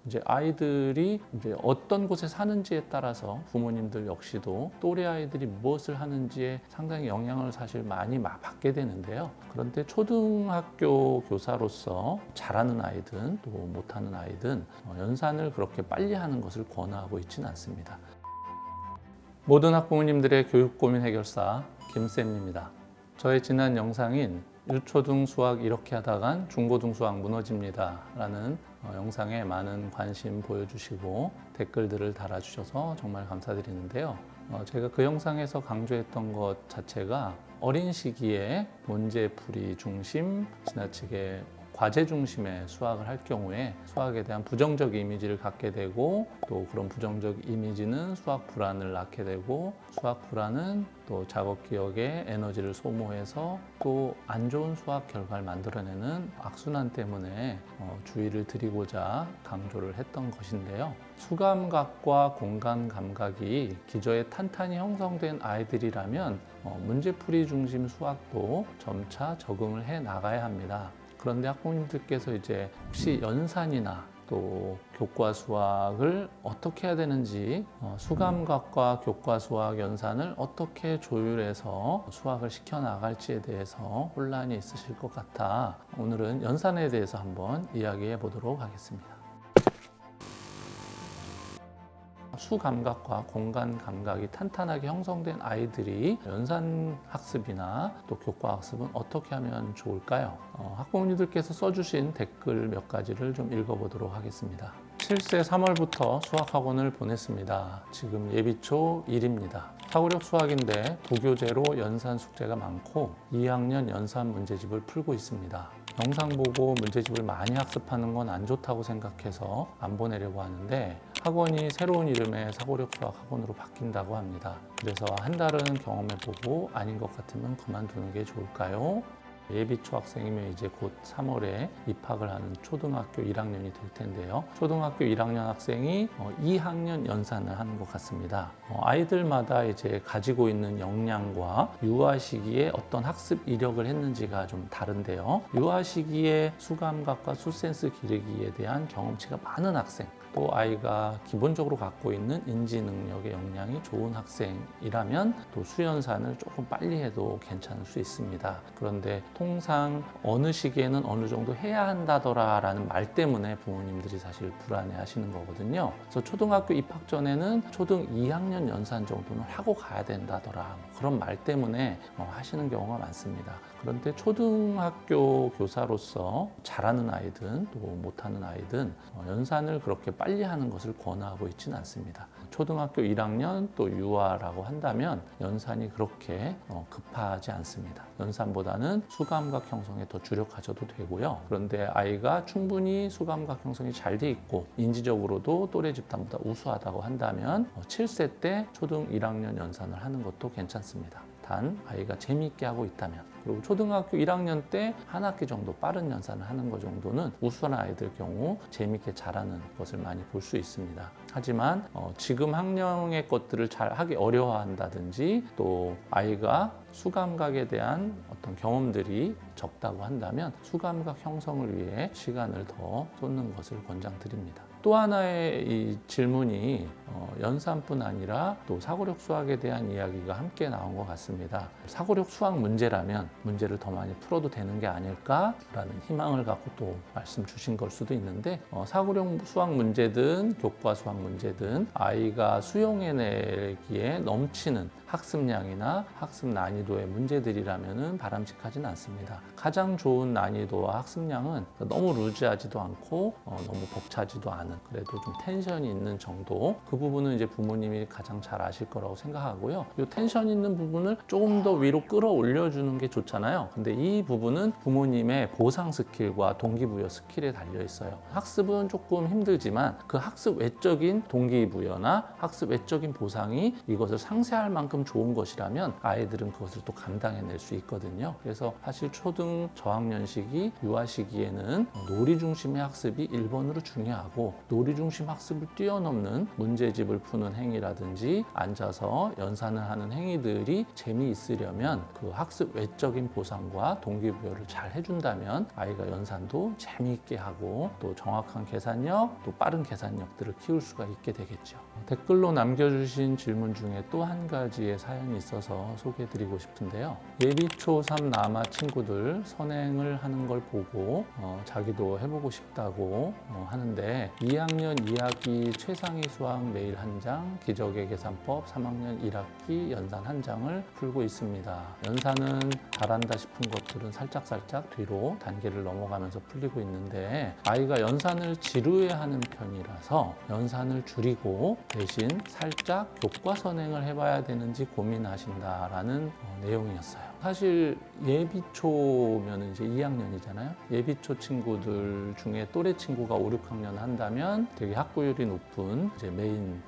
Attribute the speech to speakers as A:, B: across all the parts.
A: 이제 아이들이 이제 어떤 곳에 사는지에 따라서 부모님들 역시도 또래 아이들이 무엇을 하는지에 상당히 영향을 사실 많이 받게 되는데요. 그런데 초등학교 교사로서 잘하는 아이든 또 못하는 아이든 연산을 그렇게 빨리 하는 것을 권하고 있지는 않습니다. 모든 학부모님들의 교육 고민 해결사 김쌤입니다. 저의 지난 영상인 유초등 수학 이렇게 하다간 중고등 수학 무너집니다 라는 영상에 많은 관심 보여주시고 댓글들을 달아주셔서 정말 감사드리는데요. 제가 그 영상에서 강조했던 것 자체가 어린 시기에 문제풀이 중심, 지나치게 과제 중심의 수학을 할 경우에 수학에 대한 부정적 이미지를 갖게 되고, 또 그런 부정적 이미지는 수학 불안을 낳게 되고, 수학 불안은 또 작업 기억에 에너지를 소모해서 또 안 좋은 수학 결과를 만들어내는 악순환 때문에 주의를 드리고자 강조를 했던 것인데요. 수감각과 공간 감각이 기저에 탄탄히 형성된 아이들이라면 문제풀이 중심 수학도 점차 적응을 해 나가야 합니다. 그런데 학부모님들께서 이제 혹시 연산이나 또 교과 수학을 어떻게 해야 되는지, 수감각과 교과 수학 연산을 어떻게 조율해서 수학을 시켜 나갈지에 대해서 혼란이 있으실 것 같아 오늘은 연산에 대해서 한번 이야기해 보도록 하겠습니다. 수감각과 공간 감각이 탄탄하게 형성된 아이들이 연산 학습이나 또 교과 학습은 어떻게 하면 좋을까요? 학부모님들께서 써주신 댓글 몇 가지를 좀 읽어보도록 하겠습니다. 7세 3월부터 수학학원을 보냈습니다. 지금 예비초 1입니다. 사고력 수학인데 도교재로 연산 숙제가 많고 2학년 연산 문제집을 풀고 있습니다. 영상 보고 문제집을 많이 학습하는 건 안 좋다고 생각해서 안 보내려고 하는데 학원이 새로운 이름의 사고력 수학 학원으로 바뀐다고 합니다. 그래서 한 달은 경험해보고 아닌 것 같으면 그만두는 게 좋을까요? 예비초 학생이면 이제 곧 3월에 입학을 하는 초등학교 1학년이 될 텐데요. 초등학교 1학년 학생이 2학년 연산을 하는 것 같습니다. 아이들마다 이제 가지고 있는 역량과 유아 시기에 어떤 학습 이력을 했는지가 좀 다른데요. 유아 시기에 수감각과 수센스 기르기에 대한 경험치가 많은 학생, 또 아이가 기본적으로 갖고 있는 인지 능력의 역량이 좋은 학생이라면 또 수연산을 조금 빨리 해도 괜찮을 수 있습니다. 그런데 통상 어느 시기에는 어느 정도 해야 한다더라 라는 말 때문에 부모님들이 사실 불안해 하시는 거거든요. 그래서 초등학교 입학 전에는 초등 2학년 연산 정도는 하고 가야 된다더라, 그런 말 때문에 하시는 경우가 많습니다. 그런데 초등학교 교사로서 잘하는 아이든 또 못하는 아이든 연산을 그렇게 빨리 하는 것을 권하고 있지는 않습니다. 초등학교 1학년 또 유아라고 한다면 연산이 그렇게 급하지 않습니다. 연산보다는 수감각 형성에 더 주력하셔도 되고요. 그런데 아이가 충분히 수감각 형성이 잘 돼 있고 인지적으로도 또래 집단보다 우수하다고 한다면 7세 때 초등 1학년 연산을 하는 것도 괜찮습니다. 단 아이가 재미있게 하고 있다면, 그리고 초등학교 1학년 때 한 학기 정도 빠른 연산을 하는 것 정도는 우수한 아이들 경우 재미있게 잘하는 것을 많이 볼 수 있습니다. 하지만 지금 학령의 것들을 잘 하기 어려워한다든지, 또 아이가 수감각에 대한 어떤 경험들이 적다고 한다면 수감각 형성을 위해 시간을 더 쏟는 것을 권장드립니다. 또 하나의 이 질문이 연산뿐 아니라 또 사고력 수학에 대한 이야기가 함께 나온 것 같습니다. 사고력 수학 문제라면 문제를 더 많이 풀어도 되는 게 아닐까라는 희망을 갖고 또 말씀 주신 걸 수도 있는데, 사고력 수학 문제든 교과 수학 문제든 아이가 수용해내기에 넘치는 학습량이나 학습 난이도의 문제들이라면 바람직하진 않습니다. 가장 좋은 난이도와 학습량은 너무 루즈하지도 않고 너무 벅차지도 않은, 그래도 좀 텐션이 있는 정도, 그 부분은 이제 부모님이 가장 잘 아실 거라고 생각하고요. 이 텐션 있는 부분을 조금 더 위로 끌어올려 주는 게 좋잖아요. 근데 이 부분은 부모님의 보상 스킬과 동기부여 스킬에 달려 있어요. 학습은 조금 힘들지만 그 학습 외적인 동기부여나 학습 외적인 보상이 이것을 상쇄할 만큼 좋은 것이라면 아이들은 그것을 또 감당해낼 수 있거든요. 그래서 사실 초등 저학년 시기, 유아 시기에는 놀이 중심의 학습이 1번으로 중요하고, 놀이 중심 학습을 뛰어넘는 문제 문제집을 푸는 행위라든지 앉아서 연산을 하는 행위들이 재미있으려면 그 학습 외적인 보상과 동기부여를 잘 해준다면 아이가 연산도 재미있게 하고 또 정확한 계산력, 또 빠른 계산력들을 키울 수가 있게 되겠죠. 댓글로 남겨주신 질문 중에 또 한 가지의 사연이 있어서 소개해드리고 싶은데요. 예비초 3 남아 친구들 선행을 하는 걸 보고 자기도 해보고 싶다고 하는데 2학년 2학기 최상위 수학 매일 한 장, 기적의 계산법 3학년 1학기 연산 한 장을 풀고 있습니다. 연산은 잘한다 싶은 것들은 살짝살짝 뒤로 단계를 넘어가면서 풀리고 있는데 아이가 연산을 지루해하는 편이라서 연산을 줄이고 대신 살짝 교과 선행을 해봐야 되는지 고민하신다라는 내용이었어요. 사실 예비초면 이제 2학년이잖아요. 예비초 친구들 중에 또래 친구가 5, 6학년 한다면 되게 학구율이 높은 이제 메인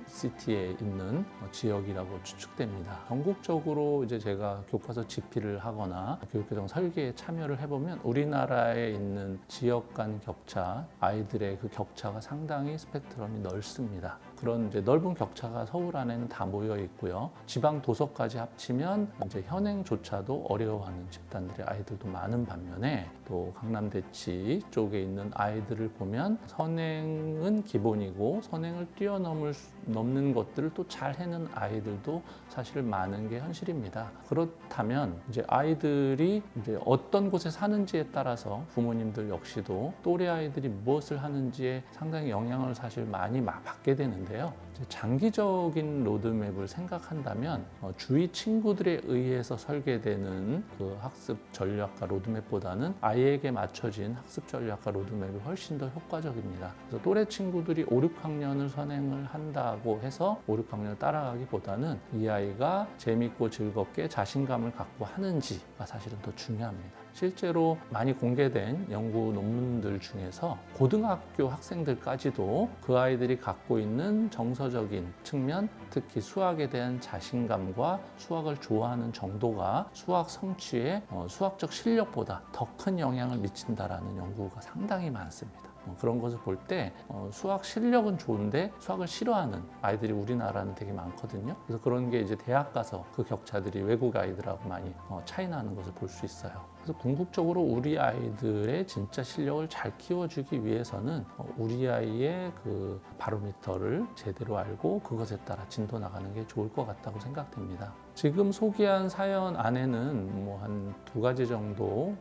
A: 시티에 있는 지역이라고 추측됩니다. 전국적으로 이제 제가 교과서 집필을 하거나 교육개정 설계에 참여를 해보면 우리나라에 있는 지역 간 격차, 아이들의 그 격차가 상당히 스펙트럼이 넓습니다. 그런 이제 넓은 격차가 서울 안에는 다 모여 있고요. 지방 도서까지 합치면 이제 현행조차도 어려워하는 집단들의 아이들도 많은 반면에 또 강남 대치 쪽에 있는 아이들을 보면 선행은 기본이고 선행을 뛰어넘는 것들을 또 잘 해는 아이들도 사실 많은 게 현실입니다. 그렇다면 이제 아이들이 이제 어떤 곳에 사는지에 따라서 부모님들 역시도 또래 아이들이 무엇을 하는지에 상당히 영향을 사실 많이 받게 되는데요. 장기적인 로드맵을 생각한다면 주위 친구들에 의해서 설계되는 그 학습 전략과 로드맵보다는 아이에게 맞춰진 학습 전략과 로드맵이 훨씬 더 효과적입니다. 그래서 또래 친구들이 5, 6학년을 선행을 한다고 해서 5, 6학년을 따라가기보다는 이 아이가 재밌고 즐겁게 자신감을 갖고 하는지가 사실은 더 중요합니다. 실제로 많이 공개된 연구 논문들 중에서 고등학교 학생들까지도 그 아이들이 갖고 있는 정서적인 측면, 특히 수학에 대한 자신감과 수학을 좋아하는 정도가 수학 성취에 수학적 실력보다 더 큰 영향을 미친다라는 연구가 상당히 많습니다. 그런 것을 볼 때 수학 실력은 좋은데 수학을 싫어하는 아이들이 우리나라는 되게 많거든요. 그래서 그런 게 이제 대학 가서 그 격차들이 외국 아이들하고 많이 차이 나는 것을 볼 수 있어요. 그래서 궁극적으로 우리 아이들의 진짜 실력을 잘 키워주기 위해서는 우리 아이의 그 바로미터를 제대로 알고 그것에 따라 진도 나가는 게 좋을 것 같다고 생각됩니다. 지금 소개한 사연 안에는 뭐 한 2가지 정도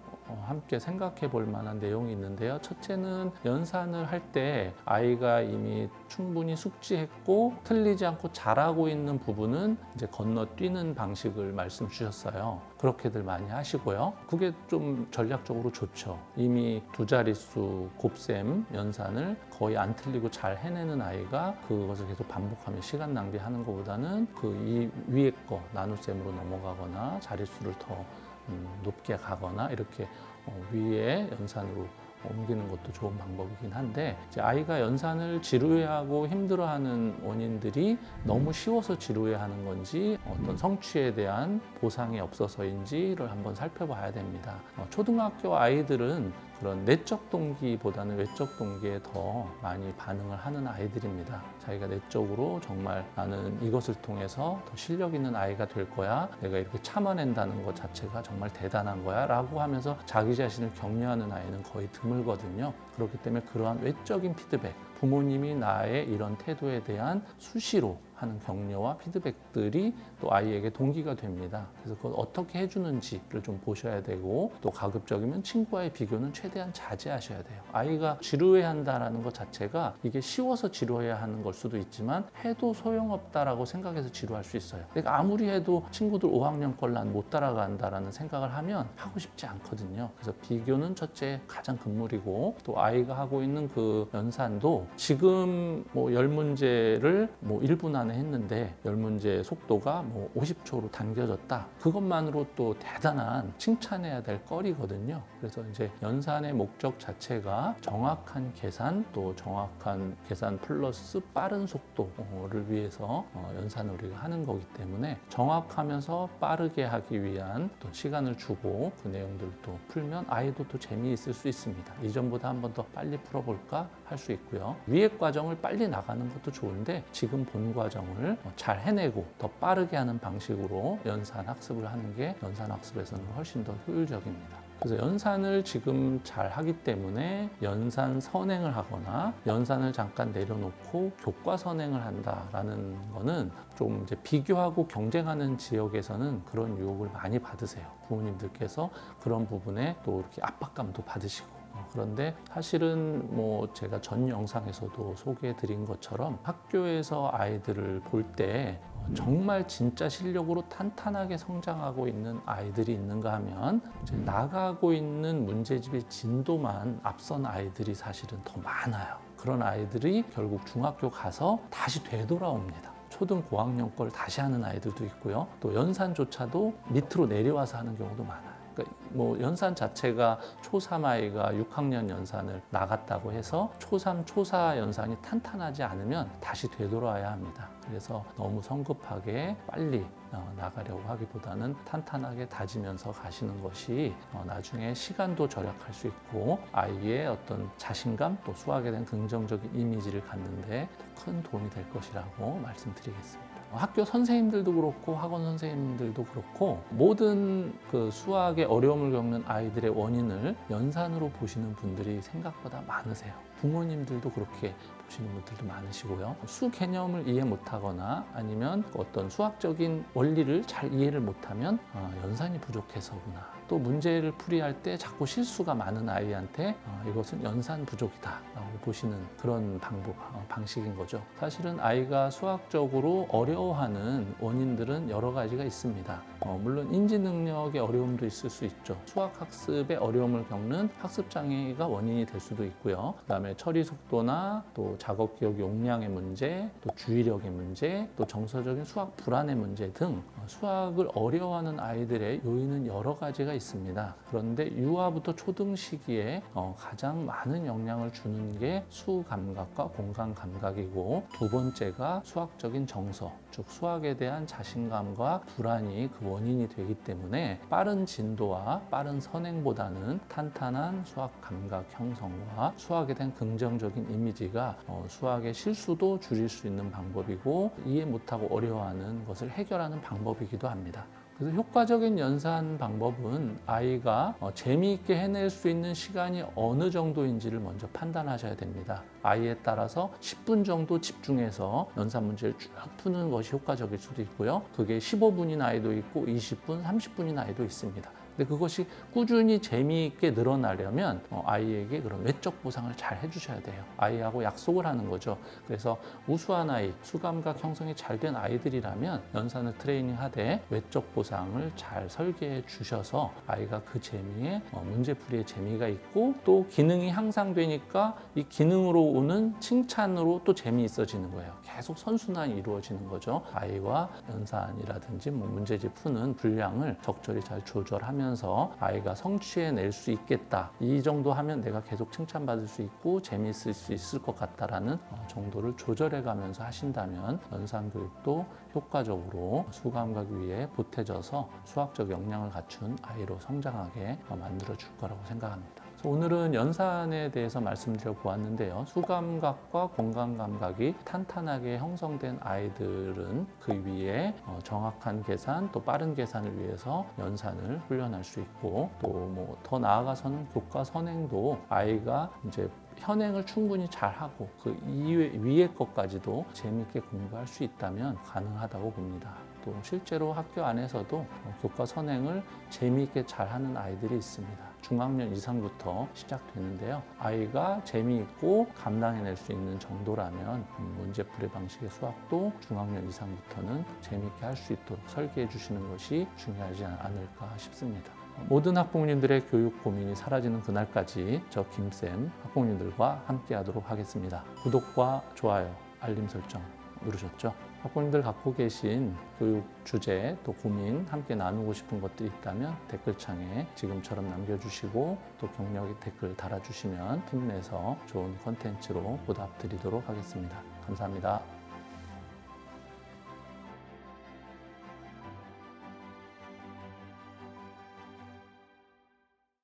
A: 함께 생각해 볼 만한 내용이 있는데요. 첫째는 연산을 할 때 아이가 이미 충분히 숙지했고 틀리지 않고 잘하고 있는 부분은 이제 건너뛰는 방식을 말씀 주셨어요. 그렇게들 많이 하시고요. 그게 좀 전략적으로 좋죠. 이미 2자릿수 곱셈 연산을 거의 안 틀리고 잘 해내는 아이가 그것을 계속 반복하며 시간 낭비하는 것보다는 그 이 위에 거 나눗셈으로 넘어가거나 자릿수를 더 높게 가거나 이렇게 위에 연산으로 옮기는 것도 좋은 방법이긴 한데 이제 아이가 연산을 지루해하고 힘들어하는 원인들이 너무 쉬워서 지루해하는 건지 어떤 성취에 대한 보상이 없어서인지를 한번 살펴봐야 됩니다. 초등학교 아이들은 그런 내적 동기보다는 외적 동기에 더 많이 반응을 하는 아이들입니다. 자기가 내적으로 정말 나는 이것을 통해서 더 실력 있는 아이가 될 거야. 내가 이렇게 참아낸다는 것 자체가 정말 대단한 거야. 라고 하면서 자기 자신을 격려하는 아이는 거의 드물거든요. 그렇기 때문에 그러한 외적인 피드백, 부모님이 나의 이런 태도에 대한 수시로 하는 격려와 피드백들이 또 아이에게 동기가 됩니다. 그래서 그걸 어떻게 해주는지를 좀 보셔야 되고 또 가급적이면 친구와의 비교는 최대한 자제하셔야 돼요. 아이가 지루해한다는 것 자체가 이게 쉬워서 지루해하는 걸 수도 있지만 해도 소용없다라고 생각해서 지루할 수 있어요. 내가 아무리 해도 친구들 5학년 걸 난 못 따라간다라는 생각을 하면 하고 싶지 않거든요. 그래서 비교는 첫째 가장 금물이고 또 아이가 하고 있는 그 연산도 지금 뭐 10문제를 뭐 1분 안에 했는데 10문제 속도가 뭐 50초로 당겨졌다. 그것만으로 또 대단한 칭찬해야 될 거리거든요. 그래서 이제 연산의 목적 자체가 정확한 계산 또 정확한 계산 플러스 빠른 속도를 위해서 연산을 우리가 하는 거기 때문에 정확하면서 빠르게 하기 위한 또 시간을 주고 그 내용들도 풀면 아이도 또 재미있을 수 있습니다. 이전보다 한 번 더 빨리 풀어볼까 할 수 있고요. 위의 과정을 빨리 나가는 것도 좋은데 지금 본 과정을 잘 해내고 더 빠르게 하는 방식으로 연산 학습을 하는 게 연산 학습에서는 훨씬 더 효율적입니다. 그래서 연산을 지금 잘 하기 때문에 연산 선행을 하거나 연산을 잠깐 내려놓고 교과 선행을 한다라는 거는 좀 이제 비교하고 경쟁하는 지역에서는 그런 유혹을 많이 받으세요. 부모님들께서 그런 부분에 또 이렇게 압박감도 받으시고. 그런데 사실은 뭐 제가 전 영상에서도 소개해 드린 것처럼 학교에서 아이들을 볼 때 정말 진짜 실력으로 탄탄하게 성장하고 있는 아이들이 있는가 하면 이제 나가고 있는 문제집의 진도만 앞선 아이들이 사실은 더 많아요. 그런 아이들이 결국 중학교 가서 다시 되돌아옵니다. 초등 고학년 걸 다시 하는 아이들도 있고요. 또 연산조차도 밑으로 내려와서 하는 경우도 많아요. 뭐 연산 자체가 초3 아이가 6학년 연산을 나갔다고 해서 초3, 초4 연산이 탄탄하지 않으면 다시 되돌아야 합니다. 그래서 너무 성급하게 빨리 나가려고 하기보다는 탄탄하게 다지면서 가시는 것이 나중에 시간도 절약할 수 있고 아이의 어떤 자신감 또 수학에 대한 긍정적인 이미지를 갖는데 더 큰 도움이 될 것이라고 말씀드리겠습니다. 학교 선생님들도 그렇고 학원 선생님들도 그렇고 모든 그 수학의 어려움을 겪는 아이들의 원인을 연산으로 보시는 분들이 생각보다 많으세요. 부모님들도 그렇게 보시는 분들도 많으시고요. 수 개념을 이해 못하거나 아니면 어떤 수학적인 원리를 잘 이해를 못하면 연산이 부족해서구나. 또 문제를 풀이할 때 자꾸 실수가 많은 아이한테 이것은 연산 부족이다 라고 보시는 그런 방식인 거죠. 사실은 아이가 수학적으로 어려워하는 원인들은 여러 가지가 있습니다. 물론 인지 능력의 어려움도 있을 수 있죠. 수학 학습에 어려움을 겪는 학습 장애가 원인이 될 수도 있고요. 그다음에 처리 속도나 또 작업 기억 용량의 문제, 또 주의력의 문제, 또 정서적인 수학 불안의 문제 등 수학을 어려워하는 아이들의 요인은 여러 가지가 있습니다. 그런데 유아부터 초등 시기에 가장 많은 영향을 주는 게 수감각과 공간 감각이고 두 번째가 수학적인 정서, 즉 수학에 대한 자신감과 불안이 그 원인이 되기 때문에 빠른 진도와 빠른 선행보다는 탄탄한 수학 감각 형성과 수학에 대한 긍정적인 이미지가 수학의 실수도 줄일 수 있는 방법이고 이해 못하고 어려워하는 것을 해결하는 방법이기도 합니다. 그래서 효과적인 연산 방법은 아이가 재미있게 해낼 수 있는 시간이 어느 정도인지를 먼저 판단하셔야 됩니다. 아이에 따라서 10분 정도 집중해서 연산 문제를 쭉 푸는 것이 효과적일 수도 있고요. 그게 15분인 아이도 있고 20분, 30분인 아이도 있습니다. 근데 그것이 꾸준히 재미있게 늘어나려면 아이에게 그런 외적 보상을 잘 해주셔야 돼요. 아이하고 약속을 하는 거죠. 그래서 우수한 아이, 수감각 형성이 잘 된 아이들이라면 연산을 트레이닝하되 외적 보상을 잘 설계해 주셔서 아이가 그 재미에 문제풀이의 재미가 있고 또 기능이 향상되니까 이 기능으로 오는 칭찬으로 또 재미있어지는 거예요. 계속 선순환이 이루어지는 거죠. 아이와 연산이라든지 문제집 푸는 분량을 적절히 잘 조절하면 아이가 성취해낼 수 있겠다. 이 정도 하면 내가 계속 칭찬받을 수 있고 재미있을 수 있을 것 같다라는 정도를 조절해가면서 하신다면 연산교육도 효과적으로 수감각 위에 보태져서 수학적 역량을 갖춘 아이로 성장하게 만들어줄 거라고 생각합니다. 오늘은 연산에 대해서 말씀드려 보았는데요. 수감각과 공간감각이 탄탄하게 형성된 아이들은 그 위에 정확한 계산 또 빠른 계산을 위해서 연산을 훈련할 수 있고 또 뭐 더 나아가서는 교과 선행도 아이가 이제 현행을 충분히 잘하고 그 위의 것까지도 재미있게 공부할 수 있다면 가능하다고 봅니다. 또 실제로 학교 안에서도 교과 선행을 재미있게 잘하는 아이들이 있습니다. 중학년 이상부터 시작되는데요. 아이가 재미있고 감당해낼 수 있는 정도라면 문제풀이 방식의 수학도 중학년 이상부터는 재미있게 할 수 있도록 설계해 주시는 것이 중요하지 않을까 싶습니다. 모든 학부모님들의 교육 고민이 사라지는 그날까지 저 김쌤 학부모님들과 함께 하도록 하겠습니다. 구독과 좋아요, 알림 설정 누르셨죠? 학부모님들 갖고 계신 교육 주제 또 고민 함께 나누고 싶은 것들이 있다면 댓글창에 지금처럼 남겨주시고 또 격려의 댓글 달아주시면 힘내서 좋은 컨텐츠로 보답드리도록 하겠습니다. 감사합니다.